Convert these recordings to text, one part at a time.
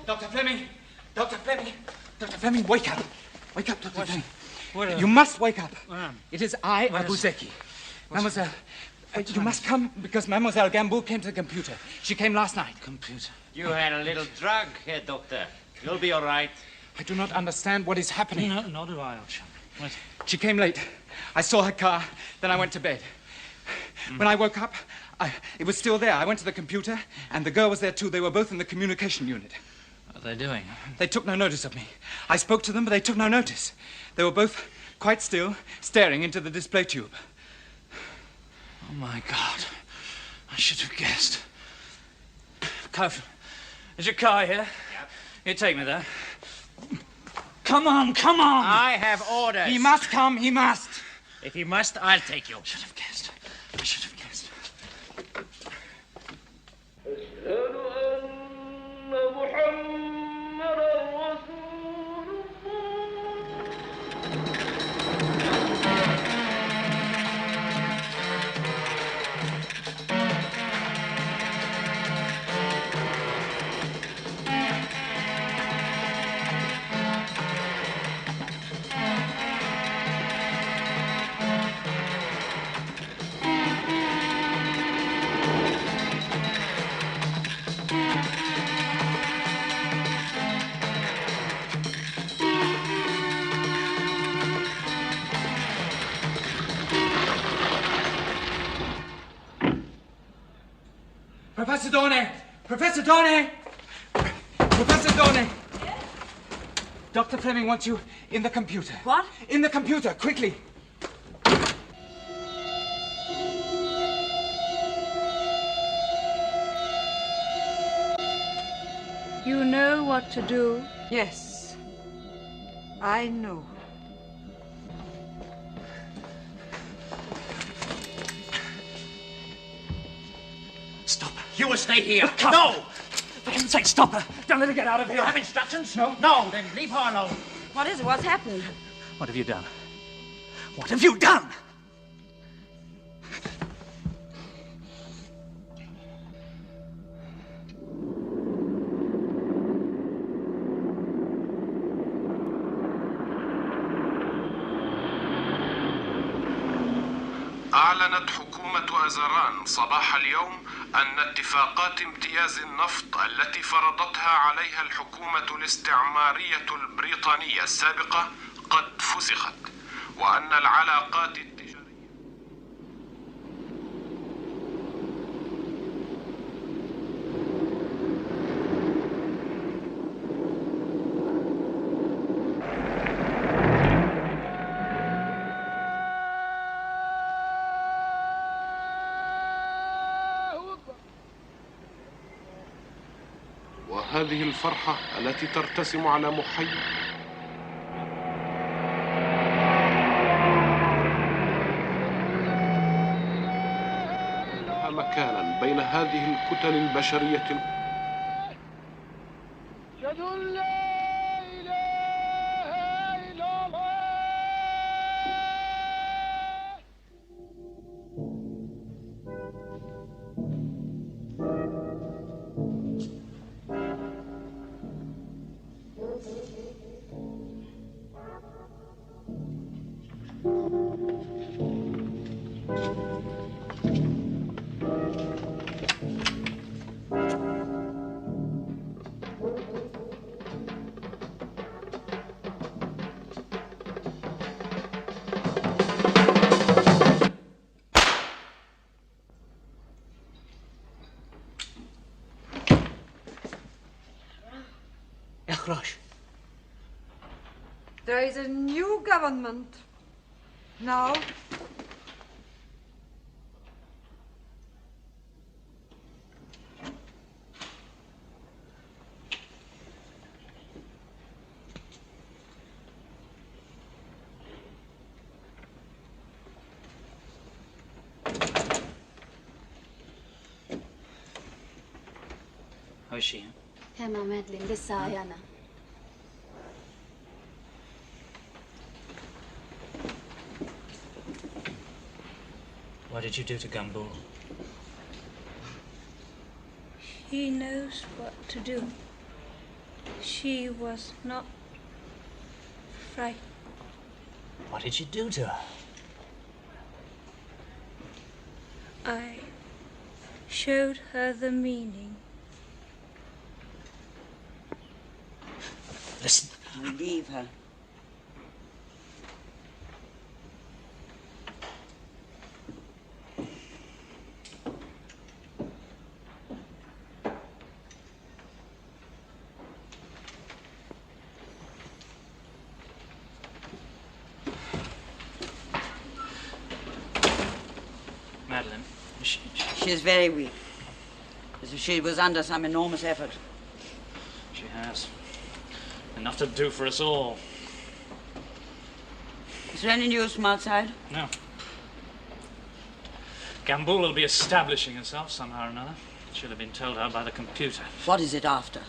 Dr. Fleming! Dr. Fleming! Dr. Fleming, wake up! Wake up, Dr. Fleming. You must wake up. It is I, Abu Zeki. Mademoiselle, you must come because Mademoiselle Gamboul came to the computer. She came last night. Computer? You had a little drug here, Doctor. You'll be all right. I do not understand what is happening. No, nor do I, old chum. What? She came late. I saw her car, then I went to bed. When I woke up, it was still there. I went to the computer, and the girl was there too. They were both in the communication unit. What are they doing? They took no notice of me. I spoke to them, but they took no notice. They were both quite still, staring into the display tube. Oh, my God. I should have guessed. Cough. Is your car here? Yep. You take me there. Come on, come on! I have orders. He must come, he must. If he must, I'll take you. Should have guessed. I should have guessed. Professor Dornay! Professor Dornay! Professor Dornay! Yes? Dr. Fleming wants you in the computer. What? In the computer, quickly. You know what to do? Yes. I know. Stop her. You will stay here. No! For heaven's sake, stop her. Don't let her get out of here. You have instructions? No. No, then leave her alone. What is it? What's happened? What have you done? What have you done? أعلنت حكومة أزران صباح اليوم أن اتفاقات امتياز النفط التي فرضتها عليها الحكومة الاستعمارية البريطانية السابقة قد فسخت، وأن العلاقات التجارية وهذه الفرحة التي ترتسم على محي لها مكانا بين هذه الكتل البشرية. إخراج. There is a new government. Now, How is she? هما مادلين لسه عيانة. What did you do to Gamboul? He knows what to do. She was not frightened. What did you do to her? I showed her the meaning. Listen. Leave her. Madeline, She's very weak. As if she was under some enormous effort. She has. Enough to do for us all. Is there any news from outside? No. Gamboul will be establishing herself somehow or another. She'll have been told how by the computer. What is it after?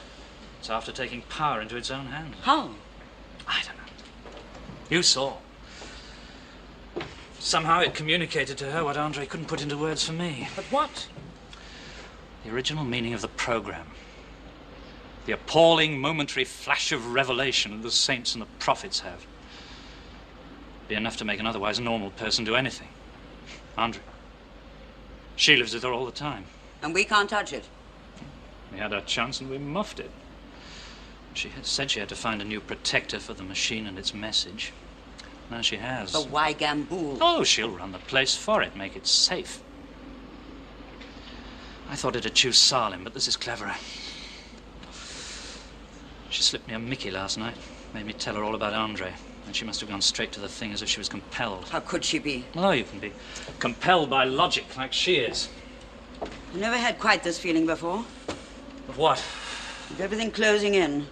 It's after taking power into its own hands. How? I don't know. You saw. Somehow it communicated to her what Andre couldn't put into words for me. But what? The original meaning of the program. The appalling momentary flash of revelation that the saints and the prophets have. Be enough to make an otherwise normal person do anything. Andre. She lives with her all the time. And we can't touch it. We had our chance and we muffed it. She had said she had to find a new protector for the machine and its message. Now she has. But why Gamboul? Oh, she'll run the place for it, make it safe. I thought it'd choose Salim, but this is cleverer. She slipped me a Mickey last night, made me tell her all about Andre, and she must have gone straight to the thing as if she was compelled. How could she be? Oh, you can be compelled by logic, like she is. I never had quite this feeling before. Of what? With everything closing in.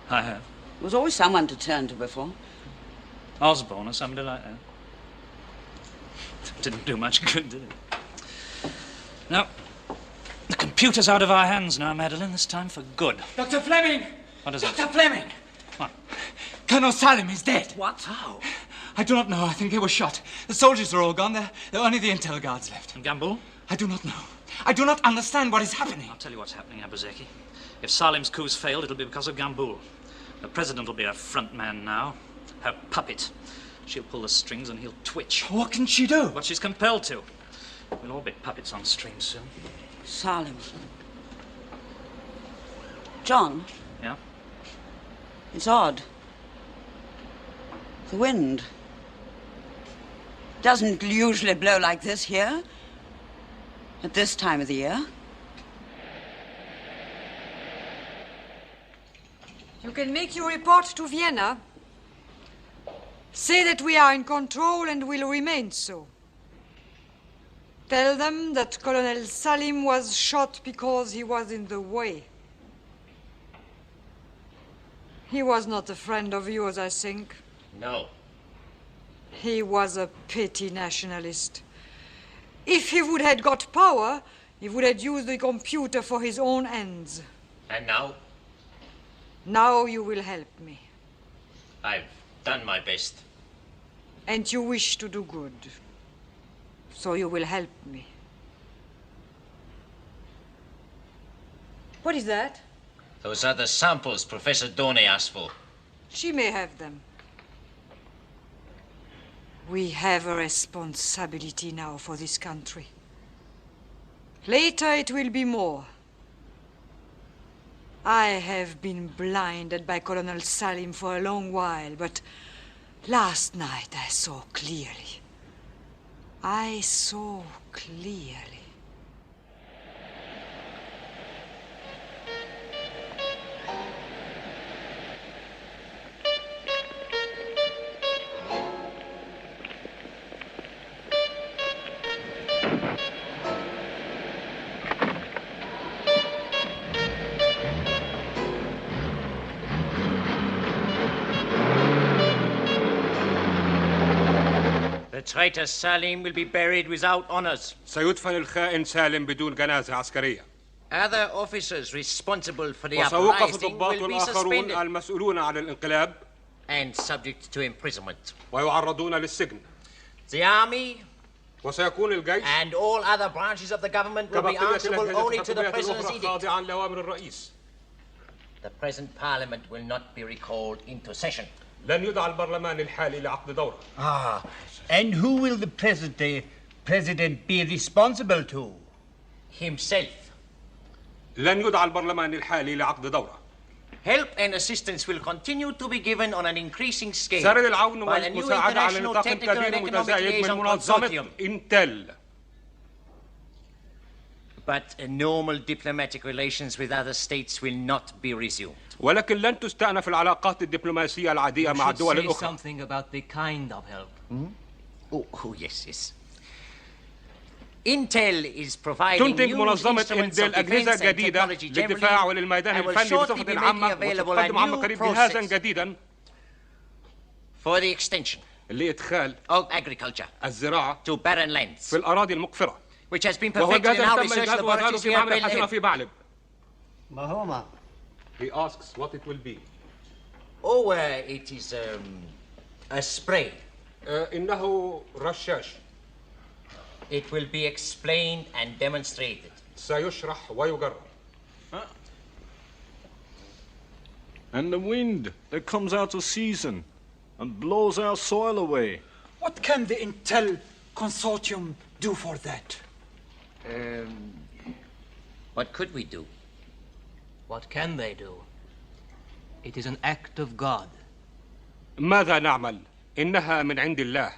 I have. There was always someone to turn to before. Osborne or somebody like that. Didn't do much good, did it? No. The computer's out of our hands now, Madeline, this time for good. Dr. Fleming! What is it? Dr. Fleming! What? Colonel Salim is dead. What? How? I do not know. I think he was shot. The soldiers are all gone. There are only the intel guards left. And Gamboul? I do not know. I do not understand what is happening. I'll tell you what's happening, Abuzeki. If Salim's coup's failed, it'll be because of Gamboul. The president will be her front man now. Her puppet. She'll pull the strings and he'll twitch. What can she do? What she's compelled to. We'll all be puppets on strings soon. Salim. John, Yeah? it's odd. The wind doesn't usually blow like this here at this time of the year. You can make your report to Vienna. Say that we are in control and will remain so. Tell them that Colonel Salim was shot because he was in the way. He was not a friend of yours, I think. No. He was a petty nationalist. If he would have got power, he would have used the computer for his own ends. And now? Now you will help me. I've done my best. And you wish to do good. So you will help me. What is that? Those are the samples Professor Doney asked for. She may have them. We have a responsibility now for this country. Later it will be more. I have been blinded by Colonel Salim for a long while, but last night I saw clearly. I saw clearly. The traitor Salim will be buried without honors. سيدفن الخائن سالم بدون جنازة عسكرية. Other officers responsible for the وسيوقف uprising الضباط will be الآخرون suspended المسؤولون عن الانقلاب and subject to imprisonment. ويعرضون للسجن. The army وسيكون الجيش and all other branches of the government will be كبقية answerable الأجهزة only to the الحكومية president's الأخرى edict. خاضعا لأوامر الرئيس. The present parliament will not be recalled into session. لن يدعى البرلمان الحالي لعقد دورة. And who will the president be responsible to? Himself. لن يدعى البرلمان الحالي لعقد دورة. Help and assistance will continue to be given on an increasing scale سرد العون by the new والمساعدة على international نطاق technical and كبير economic متزايد من liaison منظمة consortium. إنتل. But normal diplomatic relations with other states will not be resumed. ولكن لن تستأنف العلاقات الدبلوماسية العادية مع الدول say الأخرى. something about the kind of help. Oh, yes. Intel is providing تنتج new منظمة instruments إنتل of أجهزة defense and جديدة technology للدفاع generally وللميدان and will الفني shortly بصفة be عامة making available وتقدم a عما new قريب جهازا process جديدا for the extension لإدخال of agriculture الزراعة to barren lands, في الأراضي المقفرة. which has been وهو perfected in الجهاز our اللي تم research إنجازه وإعداده laboratories في here معمل at أبحاثنا Bel في بعلب. ما هو He asks what it will be. It is a spray. إنه رشاش. It will be explained and demonstrated. سيشرح ويجرب. And the wind that comes out of season and blows our soil away. What can the Intel consortium do for that? What could we do? What can they do? It is an act of God. ماذا نعمل؟ إنها من عند الله.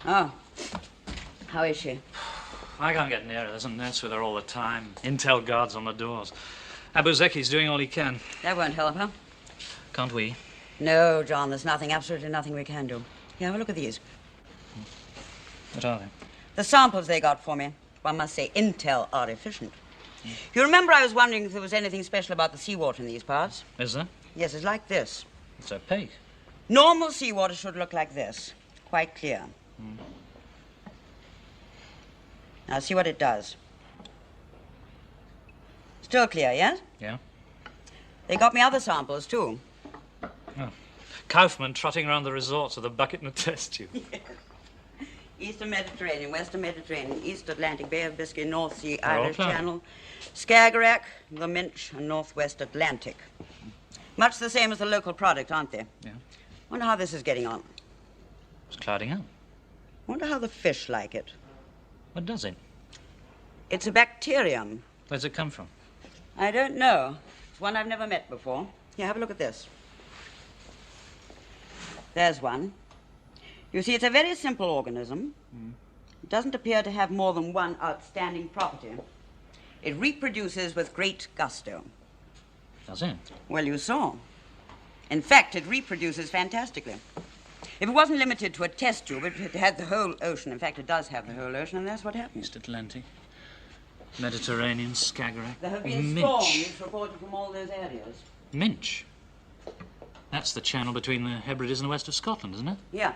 Oh. How is she? I can't get near her. There's a nurse with her all the time. Intel guards on the doors. Abuzeki's doing all he can. That won't help her. Can't we? No, John, there's absolutely nothing we can do. Here, have a look at these. What are they? The samples they got for me. One must say Intel are efficient. You remember I was wondering if there was anything special about the seawater in these parts? Is there? Yes, it's like this. It's opaque. Normal seawater should look like this. Quite clear. Now, see what it does. Still clear, yes? Yeah. They got me other samples, too. Oh. Kaufman trotting around the resorts with a bucket and a test tube. Eastern Mediterranean, Western Mediterranean, East Atlantic, Bay of Biscay, North Sea, They're all Irish planted. Channel, Skagerrak, the Minch, and Northwest Atlantic. Much the same as the local product, aren't they? Yeah. Wonder how this is getting on. It's clouding up. Wonder how the fish like it. What does it? It's a bacterium. Where's it come from? I don't know. It's one I've never met before. Here, have a look at this. There's one. You see, it's a very simple organism. It doesn't appear to have more than one outstanding property. It reproduces with great gusto. Does it? Well, you saw. In fact, it reproduces fantastically. If it wasn't limited to a test tube, it had the whole ocean. In fact, it does have the whole ocean, and that's what happens. East Atlantic, Mediterranean, Skagerrak. There have been Minch. storms reported from all those areas. Minch? That's the channel between the Hebrides and the west of Scotland, isn't it? Yeah.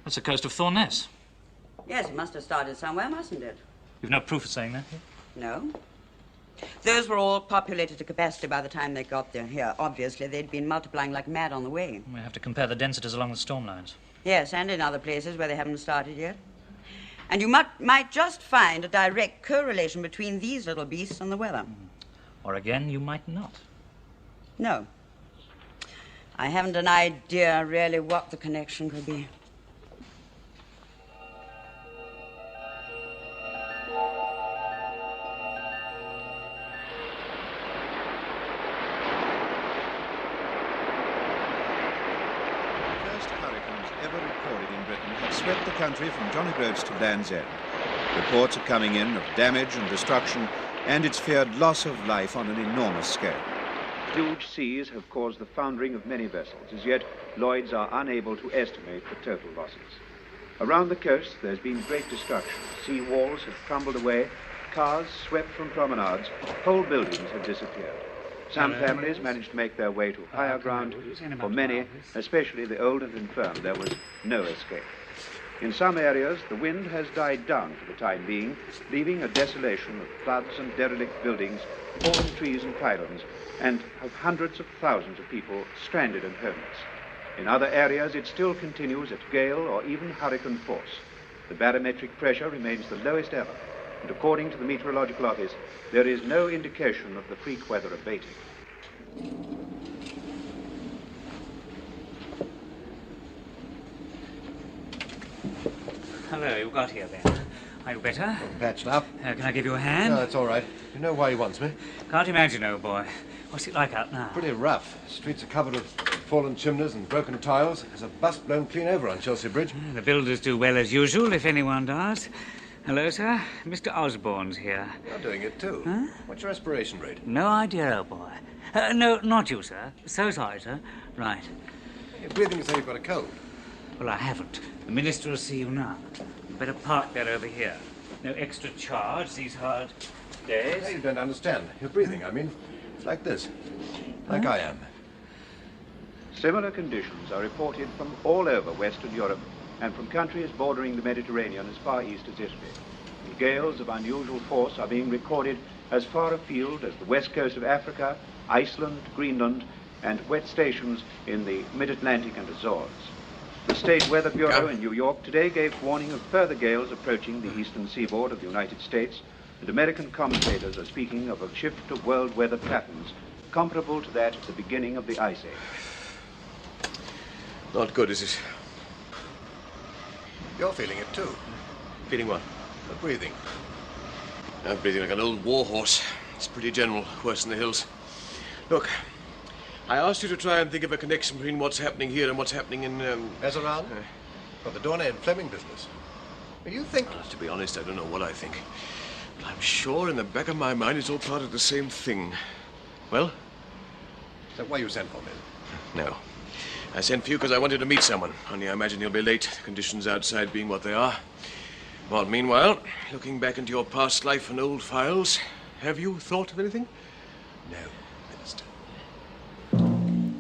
That's the coast of Thorness. Yes, it must have started somewhere, mustn't it? You've no proof of saying that? No. Those were all populated to capacity by the time they got there. Here, obviously, they'd been multiplying like mad on the way. We have to compare the densities along the storm lines. Yes, and in other places where they haven't started yet. And you might just find a direct correlation between these little beasts and the weather. Or again, you might not. No. I haven't an idea, really, what the connection could be. First hurricanes ever recorded in Britain have swept the country from Johnny Groats to Land's End. Reports are coming in of damage and destruction, and it's feared loss of life on an enormous scale. Huge seas have caused the foundering of many vessels. As yet, Lloyds are unable to estimate the total losses. Around the coast, there's been great destruction. Sea walls have crumbled away, cars swept from promenades, whole buildings have disappeared. Some families managed to make their way to higher ground. For many, especially the old and infirm, there was no escape. In some areas, the wind has died down for the time being, leaving a desolation of floods and derelict buildings, fallen trees and pylons, and of hundreds of thousands of people stranded and homeless. In other areas, it still continues at gale or even hurricane force. The barometric pressure remains the lowest ever, and according to the Meteorological Office, there is no indication of the freak weather abating. Hello, you got here then. Are you better? Patched up. Can I give you a hand? No, that's all right. You know why he wants me? Can't imagine, old boy. What's it like out now? Pretty rough. Streets are covered with fallen chimneys and broken tiles. There's a bus blown clean over on Chelsea Bridge. The builders do well as usual, if anyone does. Hello, sir. Mr. Osborne's here. You're doing it too. Huh? What's your respiration rate? No idea, old boy. No, not you, sir. So sorry, sir. Right. You're breathing as though you've got a cold. Well, I haven't. The minister will see you now. You better park there over here. No extra charge these hard days. No, you don't understand. You're breathing, I mean. It's like this. Like I am. Similar conditions are reported from all over Western Europe and from countries bordering the Mediterranean as far east as Italy. And gales of unusual force are being recorded as far afield as the west coast of Africa, Iceland, Greenland, and wet stations in the mid-Atlantic and Azores. The State Weather Bureau in New York today gave warning of further gales approaching the eastern seaboard of the United States, and American commentators are speaking of a shift of world weather patterns comparable to that at the beginning of the Ice Age. Not good, is it? You're feeling it too. Feeling what? The breathing. I'm breathing like an old war horse. It's pretty general, worse in the hills. Look, I asked you to try and think of a connection between what's happening here and what's happening in, Azeran? Or the Dornay and Fleming business. You think... To be honest, I don't know what I think. But I'm sure in the back of my mind it's all part of the same thing. Well? Is that why you sent for me? No. I sent for you because I wanted to meet someone. Only I imagine you'll be late, the conditions outside being what they are. Well, meanwhile, looking back into your past life and old files, have you thought of anything? No, Minister.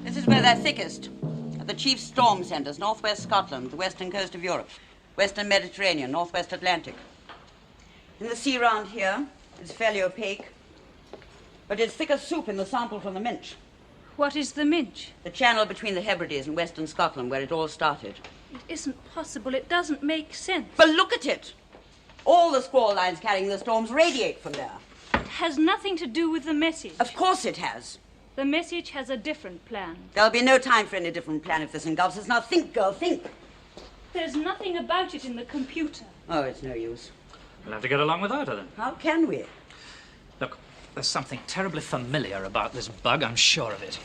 This is where they're thickest. At the chief storm centres, northwest Scotland, the western coast of Europe, western Mediterranean, northwest Atlantic. In the sea round here, it's fairly opaque, but it's thick as soup in the sample from the Minch. What is the Minch? The channel between the Hebrides and western Scotland, where it all started. It isn't possible. It doesn't make sense. But look at it! All the squall lines carrying the storms radiate from there. It has nothing to do with the message. Of course it has. The message has a different plan. There'll be no time for any different plan if this engulfs us. Now think, girl, think. There's nothing about it in the computer. Oh, it's no use. We'll have to get along without her then. How can we? Look, there's something terribly familiar about this bug, I'm sure of it.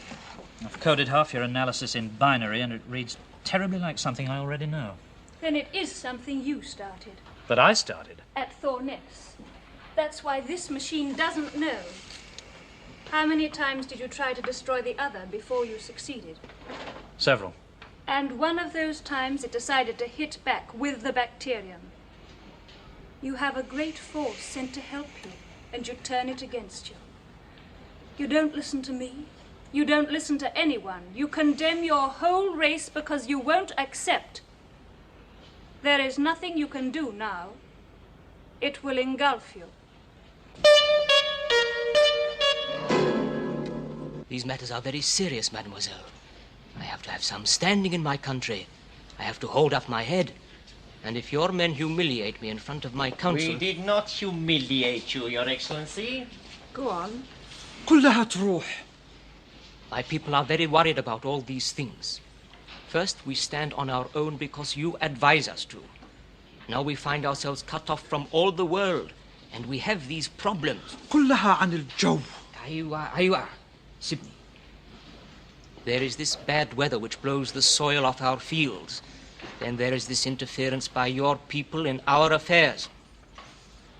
I've coded half your analysis in binary, and it reads terribly like something I already know. Then it is something you started. That I started? At Thorness. That's why this machine doesn't know. How many times did you try to destroy the other before you succeeded? Several. And one of those times it decided to hit back with the bacterium. You have a great force sent to help you, and you turn it against you. You don't listen to me. You don't listen to anyone. You condemn your whole race because you won't accept. There is nothing you can do now. It will engulf you. These matters are very serious, mademoiselle. I have to have some standing in my country. I have to hold up my head. And if your men humiliate me in front of my council... We did not humiliate you, Your Excellency. Go on. كلها تروح. My people are very worried about all these things. First, we stand on our own because you advise us to. Now we find ourselves cut off from all the world, and we have these problems. كلها عن الجو. أيوة. سيبني. There is this bad weather which blows the soil off our fields. Then there is this interference by your people in our affairs.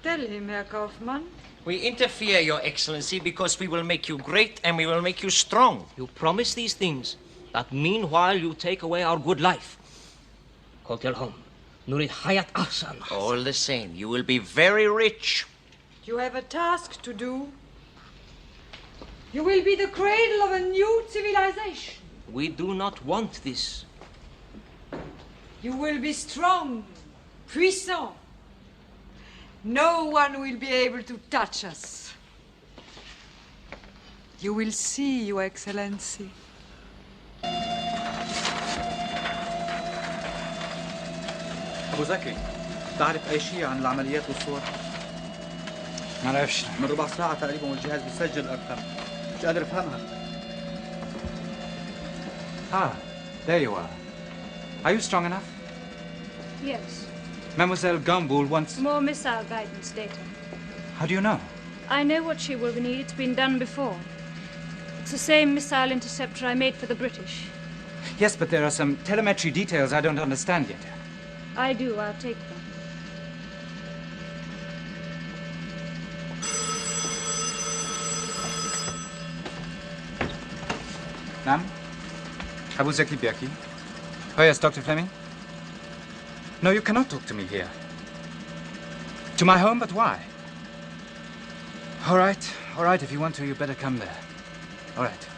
Tell him, Herr Kaufmann. We interfere, Your Excellency, because we will make you great and we will make you strong. You promise these things, that meanwhile you take away our good life. Kotelhom, Nurit Hayat Ahsan. All the same, you will be very rich. You have a task to do. You will be the cradle of a new civilization. We do not want this. You will be strong, puissant. No one will be able to touch us. You will see, Your Excellency. أبو زكي، تعرف أي شيء عن العمليات والصور؟ ما أعرفش. من ربع ساعة تقريبا والجهاز بيسجل الأرقام. مش قادر أفهمها. There you are. Are you strong enough? Yes. Mademoiselle Gamboul wants... More missile guidance data. How do you know? I know what she will need. It's been done before. It's the same missile interceptor I made for the British. Yes, but there are some telemetry details I don't understand yet. I do. I'll take them. Nam? Abu Zeki Birki? Oh, yes, Dr. Fleming? No, you cannot talk to me here. To my home, but why? All right, if you want to, you better come there. All right.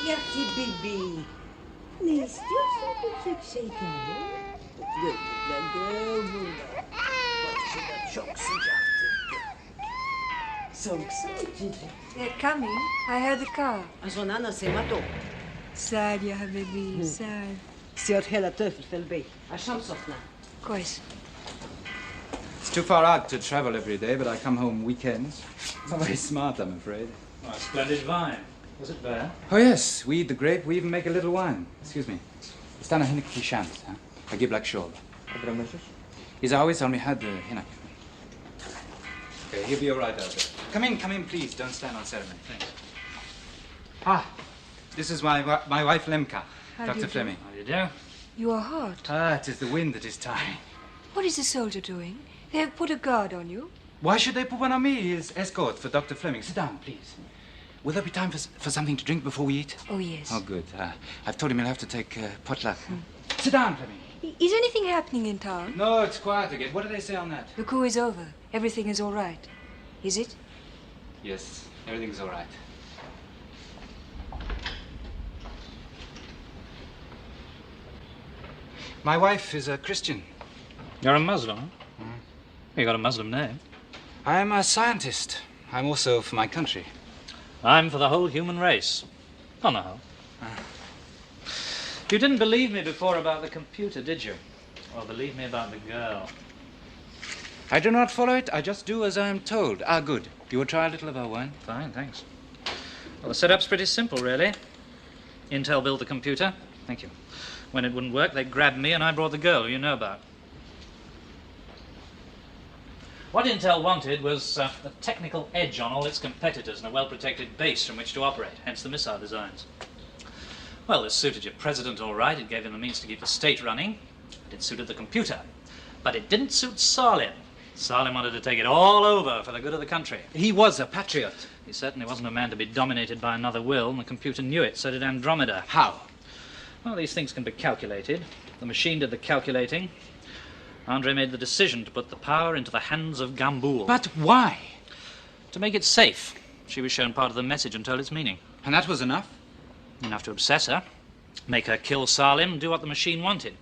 يا اختي بيبي نستيو صوتك شيطان They're coming. I heard the car. أظن أنا سمعته. سال يا حبيبي سال. صير هلا طفل في البيت عشان صفنا. كويس. It's too far out to travel every day, but I come home weekends. It's not very smart, I'm afraid. Oh, splendid vine. Was it there? Oh, yes, we eat the grape, we even make a little wine. Excuse me. استنى هناك في شمس ها. أجيب لك شرب. إذا عاوز عم يحد هناك. Okay, he'll be all right out there. Come in, please. Don't stand on ceremony. Thanks. This is my wife Lemka, How do Dr. you do? Fleming. How do you do? You are hot. It is the wind that is tiring. What is the soldier doing? They have put a guard on you. Why should they put one on me? He is escort for Dr. Fleming. Sit down, please. Will there be time for something to drink before we eat? Oh, yes. Oh, good. I've told him he'll have to take potluck. Sit down, Fleming. Is anything happening in town? No, it's quiet again. What did they say on that? The coup is over. Everything is all right. Is it? Yes, everything's all right. My wife is a Christian. You're a Muslim? You got a Muslim name. I'm a scientist. I'm also for my country. I'm for the whole human race. On the whole. You didn't believe me before about the computer, did you? Or believe me about the girl? I do not follow it. I just do as I am told. Good. You will try a little of our wine? Fine, thanks. Well, the setup's pretty simple, really. Intel built the computer. Thank you. When it wouldn't work, they grabbed me and I brought the girl you know about. What Intel wanted was a technical edge on all its competitors and a well-protected base from which to operate, hence the missile designs. Well, this suited your president all right. It gave him the means to keep the state running. But it suited the computer. But it didn't suit Salim. Salim wanted to take it all over for the good of the country. He was a patriot. He certainly wasn't a man to be dominated by another will, and the computer knew it. So did Andromeda. How? Well, these things can be calculated. The machine did the calculating. Andre made the decision to put the power into the hands of Gamboul. But why? To make it safe. She was shown part of the message and told its meaning. And that was enough? Enough to obsess her, make her kill Salim, do what the machine wanted.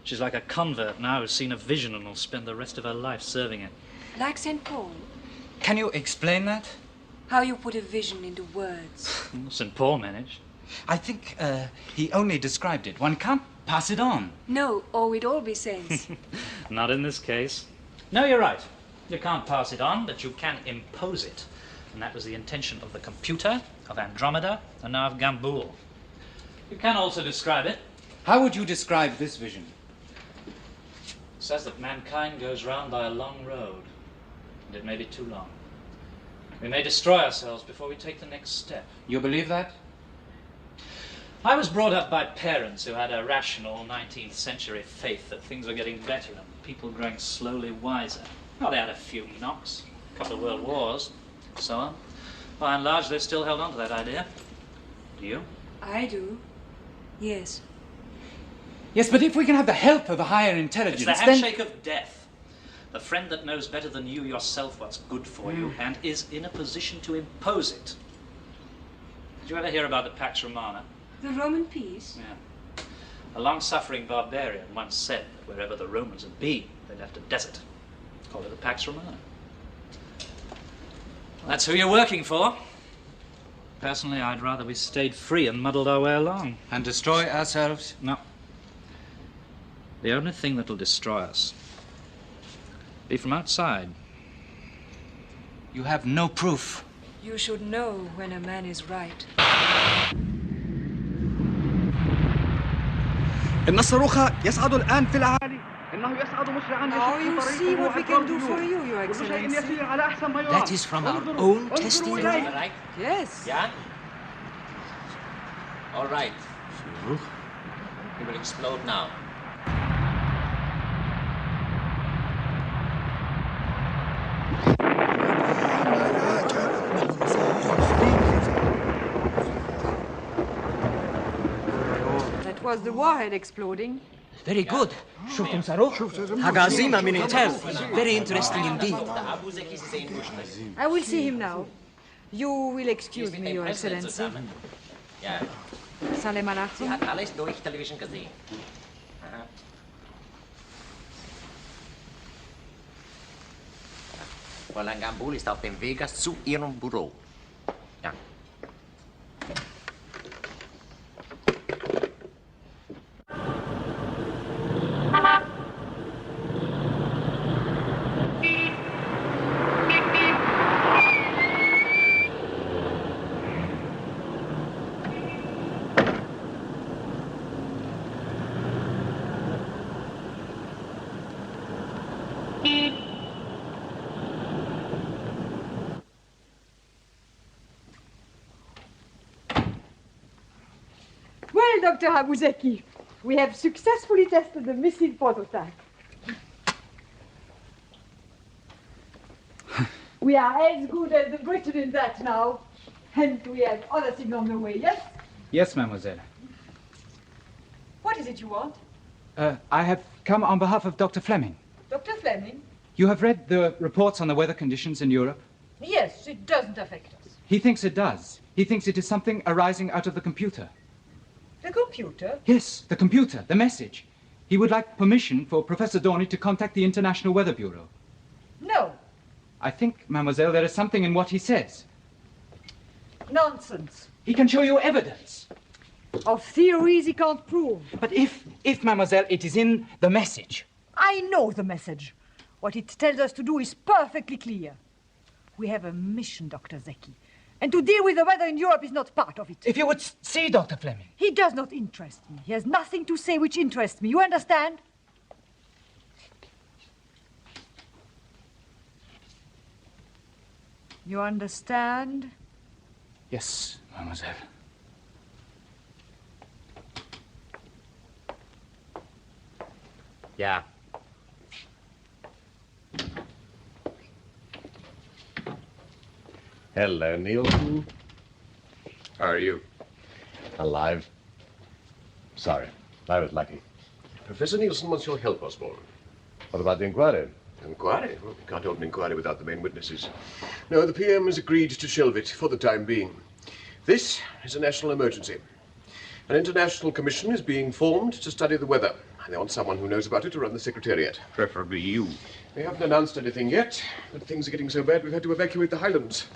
She's like a convert now who's seen a vision and will spend the rest of her life serving it. Like St. Paul. Can you explain that? How you put a vision into words. St. Paul managed. I think he only described it. One can't pass it on. No, or we'd all be saints. Not in this case. No, you're right. You can't pass it on, but you can impose it. And that was the intention of the computer, of Andromeda, and now of Gamboul. You can also describe it. How would you describe this vision? It says that mankind goes round by a long road, and it may be too long. We may destroy ourselves before we take the next step. You believe that? I was brought up by parents who had a rational 19th century faith that things were getting better and people growing slowly wiser. Well, they had a few knocks, a couple of world wars, so on. By and large, they still held on to that idea. Do you? I do. Yes. Yes, but if we can have the help of a higher intelligence, It's the handshake of death. The friend that knows better than you yourself what's good for you and is in a position to impose it. Did you ever hear about the Pax Romana? The Roman peace? Yeah. A long-suffering barbarian once said that wherever the Romans had been, they left a desert. Call it the Pax Romana. That's who you're working for. Personally, I'd rather we stayed free and muddled our way along. And destroy ourselves? No. The only thing that'll destroy us be from outside. You have no proof. You should know when a man is right. إن الصاروخ يصعد الآن في الأعالي. إنه يصعد مسرعا. Now you see what we can do for you, Your Excellency. That is from our own testing room? Right? Yes. Yeah? All right. It will explode now. That was the warhead exploding. Very good. شفتم صاروخ؟ هجازيمة من intel. Very interesting indeed. I will see him now. You will excuse me, Your Excellency. Ja. Salem Alachti. Sie hat alles durch Television gesehen. Aha. Fräulein Gamboul ist auf dem Weg zu ihrem Büro. Ja. Well, Dr. Habuzeki, we have successfully tested the missile prototype. We are as good as Britain in that now. And we have other things on the way, yes? Yes, mademoiselle. What is it you want? I have come on behalf of Dr. Fleming. Dr. Fleming? You have read the reports on the weather conditions in Europe? Yes, it doesn't affect us. He thinks it does. He thinks it is something arising out of the computer. The computer? Yes, the computer, the message. He would like permission for Professor Dorney to contact the International Weather Bureau. No. I think, mademoiselle, there is something in what he says. Nonsense. He can show you evidence. Of theories he can't prove. But if, mademoiselle, it is in the message. I know the message. What it tells us to do is perfectly clear. We have a mission, Dr. Zeki. And to deal with the weather in Europe is not part of it. If you would see Dr. Fleming. He does not interest me. He has nothing to say which interests me. You understand? You understand? Yes, mademoiselle. Ja. Hello, Nielsen. How are you? Alive. Sorry, I was lucky. Professor Nielsen wants your help, Osborne. What about the inquiry? Inquiry? Well, we can't hold an inquiry without the main witnesses. No, the PM has agreed to shelve it for the time being. This is a national emergency. An international commission is being formed to study the weather. They want someone who knows about it to run the Secretariat. Preferably you. They haven't announced anything yet, but things are getting so bad we've had to evacuate the Highlands.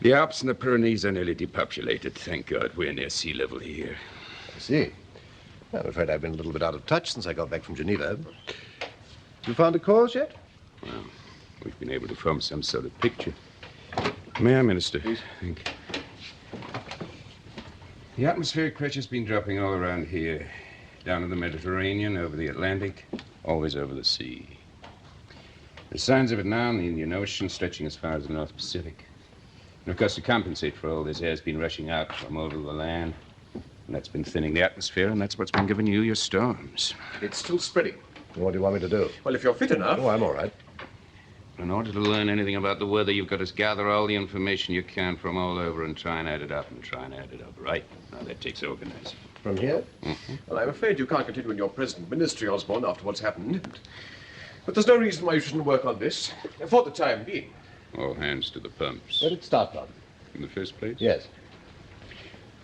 The Alps and the Pyrenees are nearly depopulated. Thank God we're near sea level here. I see. I'm afraid I've been a little bit out of touch since I got back from Geneva. You found a cause yet? Well, we've been able to form some sort of picture. May I, Minister? Please. Thank you. The atmospheric pressure's been dropping all around here. Down in the Mediterranean, over the Atlantic, always over the sea. There's signs of it now in the Indian Ocean, stretching as far as the North Pacific. And of course, to compensate for all this, air's been rushing out from over the land. And that's been thinning the atmosphere, and that's what's been giving you your storms. It's still spreading. What do you want me to do? Well, if you're fit enough... Oh, I'm all right. In order to learn anything about the weather, you've got to gather all the information you can from all over and try and add it up right? Now, that takes organizing. From here? Mm-hmm. Well, I'm afraid you can't continue in your present ministry, Osborne, after what's happened. But there's no reason why you shouldn't work on this, for the time being. All hands to the pumps. Where did it start from? In the first place? Yes.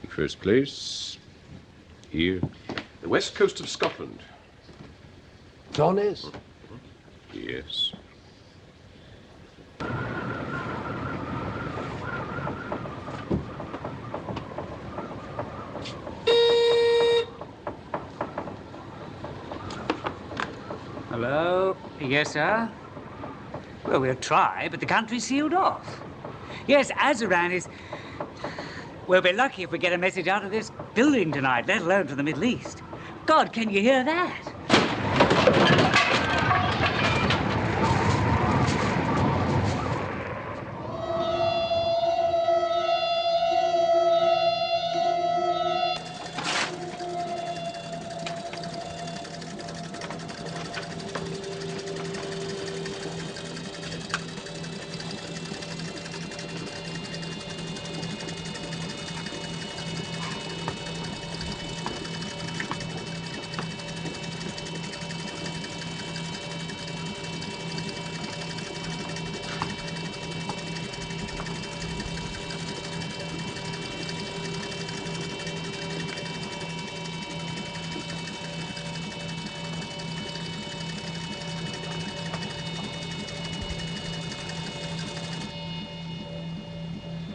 In first place, here. The west coast of Scotland. Clonez? Yes. Hello? Yes, sir? Well, we'll try, but the country's sealed off. Yes, Azaran is... We'll be lucky if we get a message out of this building tonight, let alone to the Middle East. God, can you hear that?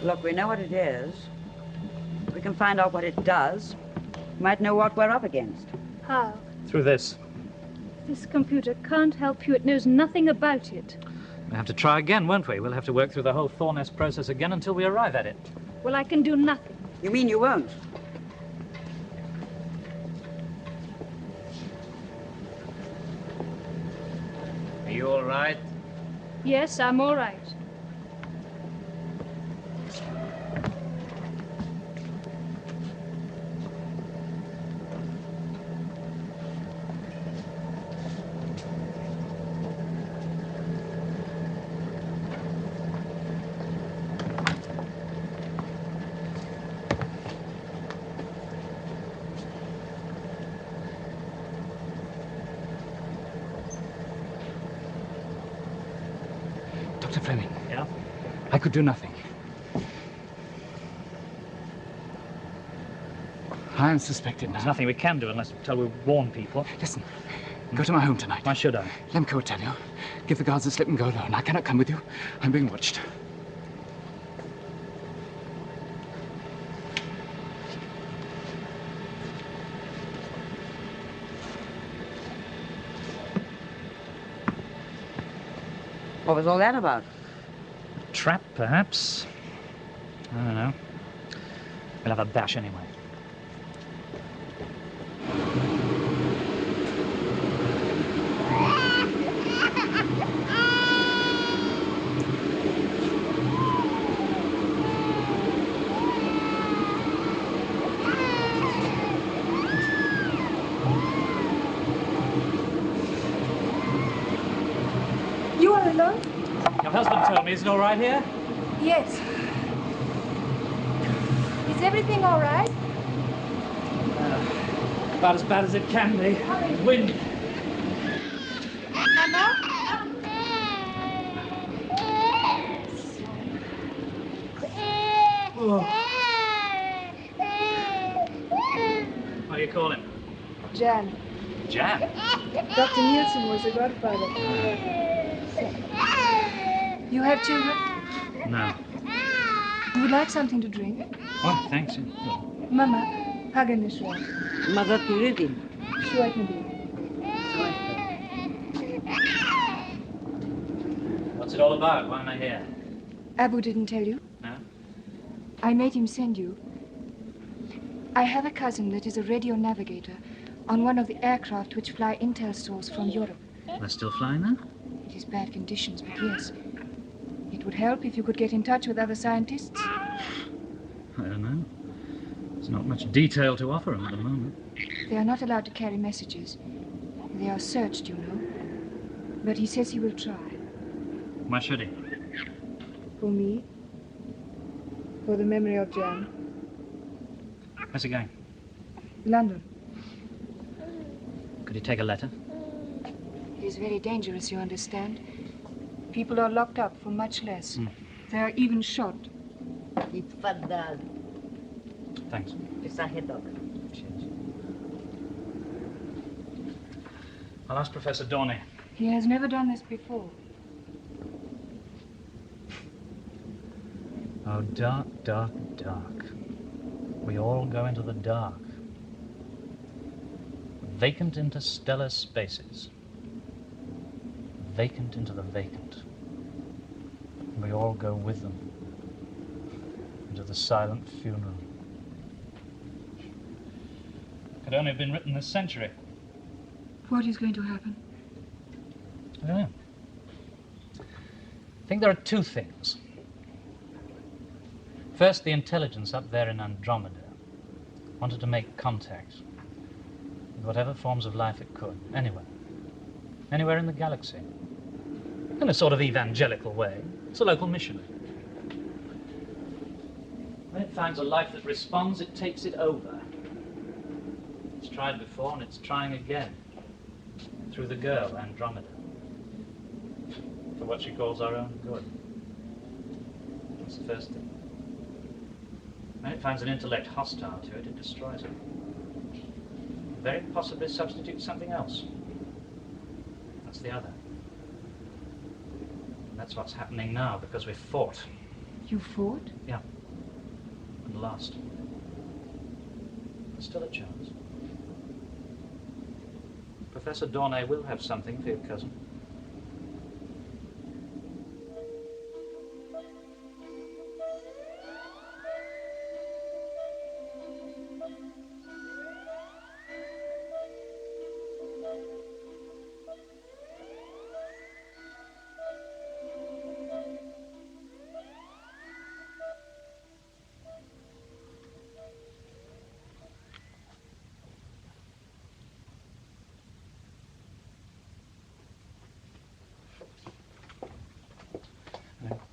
Look, we know what it is. If we can find out what it does, we might know what we're up against. How? Through this. This computer can't help you. It knows nothing about it. We'll have to try again, won't we? We'll have to work through the whole Thorness process again until we arrive at it. Well, I can do nothing. You mean you won't? Are you all right? Yes, I'm all right. Dr. Fleming. Yeah? I could do nothing. I am suspected now. There's nothing we can do until we warn people. Listen, go to my home tonight. Why should I? Lemko will tell you. Give the guards a slip and go alone. I cannot come with you. I'm being watched. What was all that about? Trap, perhaps? I don't know. We'll have a bash anyway. You are alone? Your husband told me, is it all right here? Yes. Is everything all right? About as bad as it can be. Wind. Mama? Oh. you call him? Jan. Jan? Dr. Nielsen was a godfather. You have children? No. You would like something to drink? Oh, thanks. Mama, Hagenishra. Mother Piridi. Schweitnabi. What's it all about? Why am I here? Abu didn't tell you? No? I made him send you. I have a cousin that is a radio navigator on one of the aircraft which fly intel stores from Europe. They're still flying then? It is bad conditions, but yes. It would help if you could get in touch with other scientists. I don't know. There's not much detail to offer them at the moment. They are not allowed to carry messages. They are searched, you know. But he says he will try. Why should he? For me. For the memory of Jan. Where's he going? London. Could he take a letter? It is very dangerous, you understand. People are locked up for much less. They are even shot. يتفضل. Thanks. بصحتك. I'll ask Professor Dorney. He has never done this before. Oh, dark, dark, dark. We all go into the dark. Vacant interstellar spaces. Vacant into the vacant. We all go with them. Into the silent funeral. Could only have been written this century. What is going to happen? I don't know. I think there are two things. First, the intelligence up there in Andromeda wanted to make contact with whatever forms of life it could, anywhere. Anywhere in the galaxy. In a sort of evangelical way. It's a local mission. When it finds a life that responds, it takes it over. It's tried before and it's trying again. Through the girl, Andromeda. For what she calls our own good. That's the first thing. When it finds an intellect hostile to it, it destroys it. Very possibly substitutes something else. That's the other. And that's what's happening now, because we fought. You fought? Yeah. And lost. There's still a chance. Professor Dorney will have something for your cousin.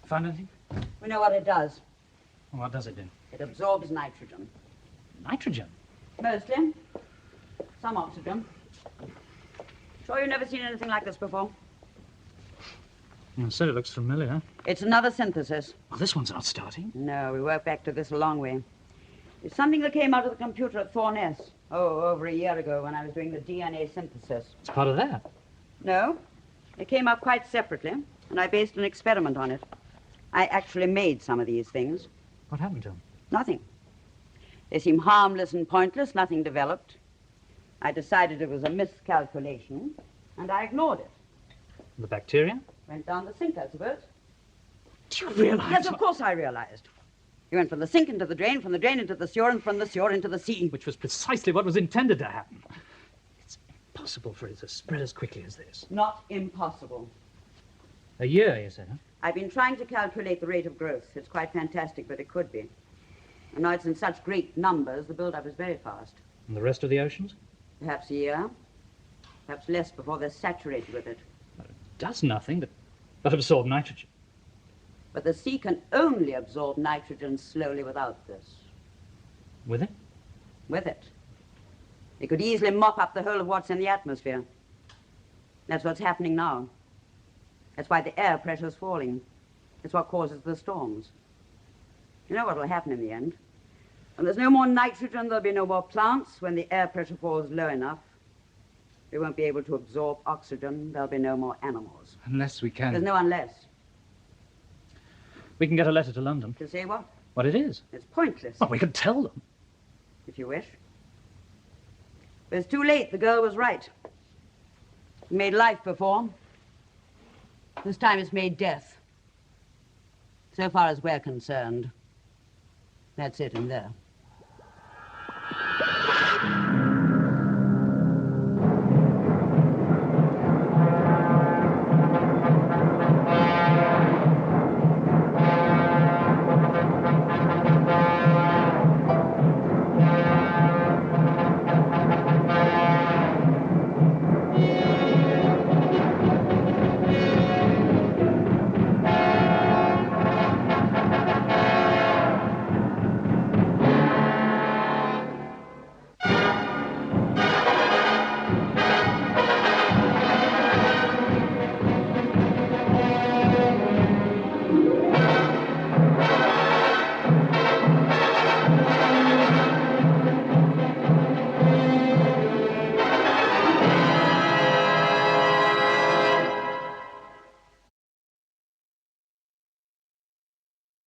Found anything? We know what it does. What does it do? It absorbs nitrogen. Nitrogen? Mostly. Some oxygen. Sure you've never seen anything like this before? You said it looks familiar. It's another synthesis. Well, this one's not starting. No, we work back to this a long way. It's something that came out of the computer at Thorn S. Oh, over a year ago when I was doing the DNA synthesis. It's part of that. No. It came up quite separately, and I based an experiment on it. I actually made some of these things. What happened to them? Nothing. They seem harmless and pointless, nothing developed. I decided it was a miscalculation, and I ignored it. The bacteria? Went down the sink, I suppose. Do you realize? Yes, of course I realized. You went from the sink into the drain into the sewer, and from the sewer into the sea. Which was precisely what was intended to happen. It's impossible for it to spread as quickly as this. Not impossible. A year, you said, huh? I've been trying to calculate the rate of growth. It's quite fantastic, but it could be. And now it's in such great numbers, the build-up is very fast. And the rest of the oceans? Perhaps a year. Perhaps less before they're saturated with it. Well, it does nothing but absorb nitrogen. But the sea can only absorb nitrogen slowly without this. With it? With it. It could easily mop up the whole of what's in the atmosphere. That's what's happening now. That's why the air pressure's falling. It's what causes the storms. You know what will happen in the end? When there's no more nitrogen, there'll be no more plants. When the air pressure falls low enough, we won't be able to absorb oxygen. There'll be no more animals. Unless we can. There's no unless. We can get a letter to London. To say what? What it is. It's pointless. Well, we could tell them. If you wish. But it's too late. The girl was right. It made life before. This time it's made death. So far as we're concerned, that's it in there.